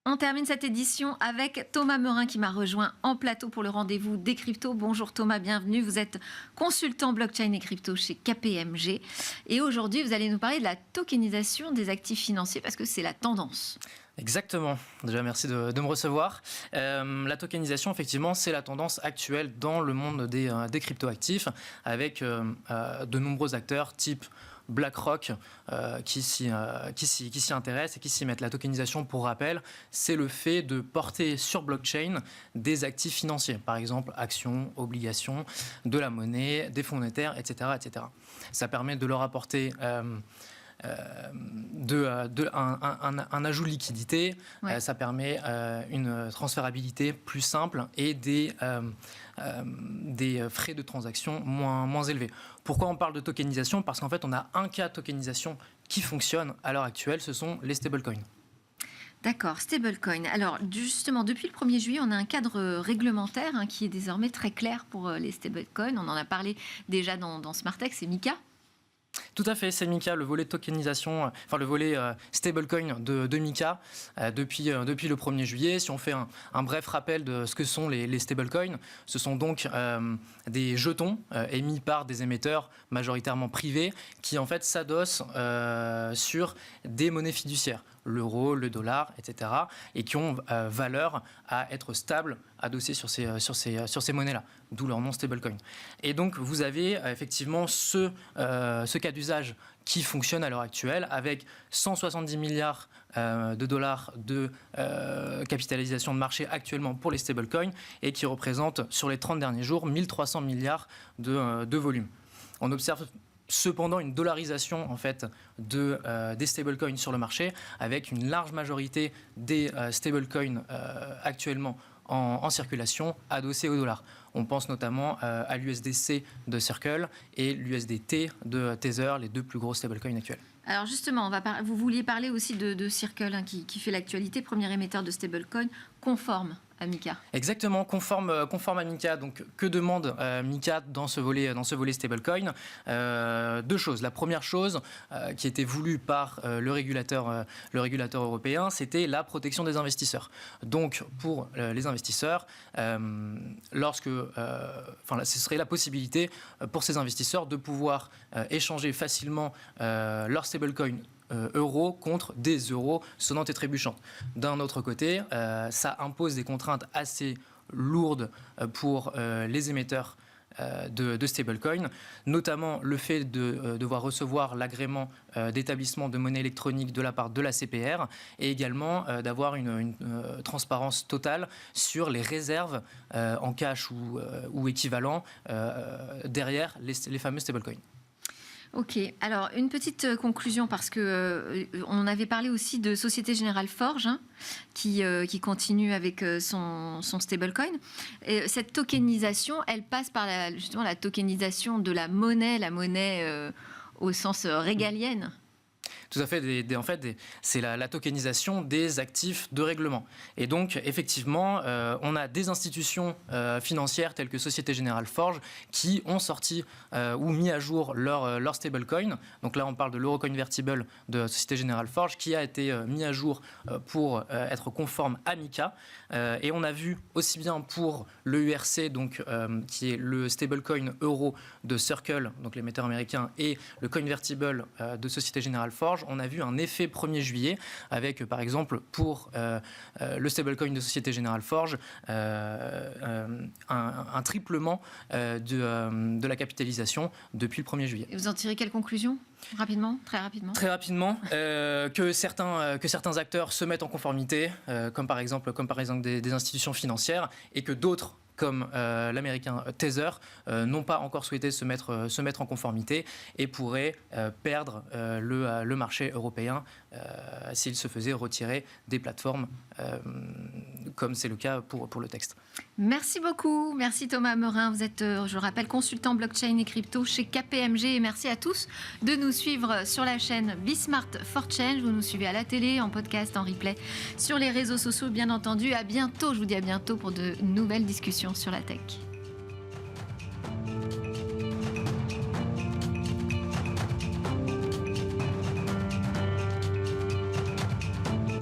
On termine cette édition avec Thomas Meurin qui m'a rejoint en plateau pour le rendez-vous des cryptos. Bonjour Thomas, bienvenue. Vous êtes consultant blockchain et crypto chez KPMG. Et aujourd'hui, vous allez nous parler de la tokenisation des actifs financiers parce que c'est la tendance. Exactement. Déjà, merci de me recevoir. La tokenisation, effectivement, c'est la tendance actuelle dans le monde des cryptoactifs avec de nombreux acteurs type BlackRock qui s'y intéressent et qui s'y mettent. La tokenisation, pour rappel, c'est le fait de porter sur blockchain des actifs financiers, par exemple actions, obligations, de la monnaie, des fonds monétaires, etc., etc. Ça permet de leur apporter un ajout de liquidité, ouais. Ça permet une transférabilité plus simple et des frais de transaction moins élevés. Pourquoi on parle de tokenisation ? Parce qu'en fait, on a un cas de tokenisation qui fonctionne à l'heure actuelle, ce sont les stablecoins. D'accord, stablecoin. Alors justement, depuis le 1er juillet, on a un cadre réglementaire qui est désormais très clair pour les stablecoins. On en a parlé déjà dans Smartex, c'est MiCA. Tout à fait, c'est MiCA, le volet tokenisation, enfin le volet stablecoin de MiCA depuis le 1er juillet. Si on fait un bref rappel de ce que sont les stablecoins, ce sont donc des jetons émis par des émetteurs majoritairement privés qui en fait s'adossent sur des monnaies fiduciaires, l'euro, le dollar, etc. et qui ont valeur à être stables, adossés sur ces monnaies-là, d'où leur nom stablecoin. Et donc vous avez effectivement ce cas d'usage qui fonctionne à l'heure actuelle avec 170 milliards de dollars de capitalisation de marché actuellement pour les stablecoins et qui représente sur les 30 derniers jours 1300 milliards de volume. On observe cependant une dollarisation en fait des stablecoins sur le marché avec une large majorité des stablecoins actuellement en circulation adossés au dollar. On pense notamment à l'USDC de Circle et l'USDT de Tether, les deux plus gros stablecoins actuels. Alors justement, vous vouliez parler aussi de Circle qui fait l'actualité, premier émetteur de stablecoin conforme à MiCA. Exactement, conforme à MiCA. Donc, que demande MiCA dans ce volet stablecoin ? Deux choses. La première chose qui était voulue par le régulateur européen, c'était la protection des investisseurs. Donc, pour les investisseurs, ce serait la possibilité pour ces investisseurs de pouvoir échanger facilement leur stablecoin euros contre des euros sonnantes et trébuchantes. D'un autre côté, ça impose des contraintes assez lourdes pour les émetteurs de stablecoin, notamment le fait de devoir recevoir l'agrément d'établissement de monnaie électronique de la part de la CPR et également d'avoir une transparence totale sur les réserves en cash ou équivalent derrière les fameux stablecoins. Ok, alors une petite conclusion parce que on avait parlé aussi de Société Générale Forge qui continue avec son stablecoin. Et cette tokenisation, elle passe par justement la tokenisation de la monnaie au sens régalienne. Tout à fait, c'est la tokenisation des actifs de règlement. Et donc, effectivement, on a des institutions financières telles que Société Générale Forge qui ont sorti ou mis à jour leur stablecoin. Donc là, on parle de l'Euroconvertible de Société Générale Forge qui a été mis à jour pour être conforme à MiCA. Et on a vu aussi bien pour le URC, donc, qui est le stablecoin euro de Circle, donc l'émetteur américain, et le Convertible de Société Générale Forge, on a vu un effet 1er juillet avec, par exemple, pour le stablecoin de Société Générale Forge, un triplement de la capitalisation depuis le 1er juillet. Et vous en tirez quelle conclusion ? Rapidement, très rapidement. Très rapidement, que certains acteurs se mettent en conformité, comme par exemple des institutions financières, et que d'autres, comme l'américain Tether, n'ont pas encore souhaité se mettre en conformité et pourraient perdre le marché européen s'ils se faisaient retirer des plateformes, comme c'est le cas pour le texte. Merci beaucoup. Merci Thomas Meurin. Vous êtes, je le rappelle, consultant blockchain et crypto chez KPMG. Et merci à tous de nous suivre sur la chaîne Bismart for Change. Vous nous suivez à la télé, en podcast, en replay, sur les réseaux sociaux, bien entendu. À bientôt. Je vous dis à bientôt pour de nouvelles discussions sur la tech.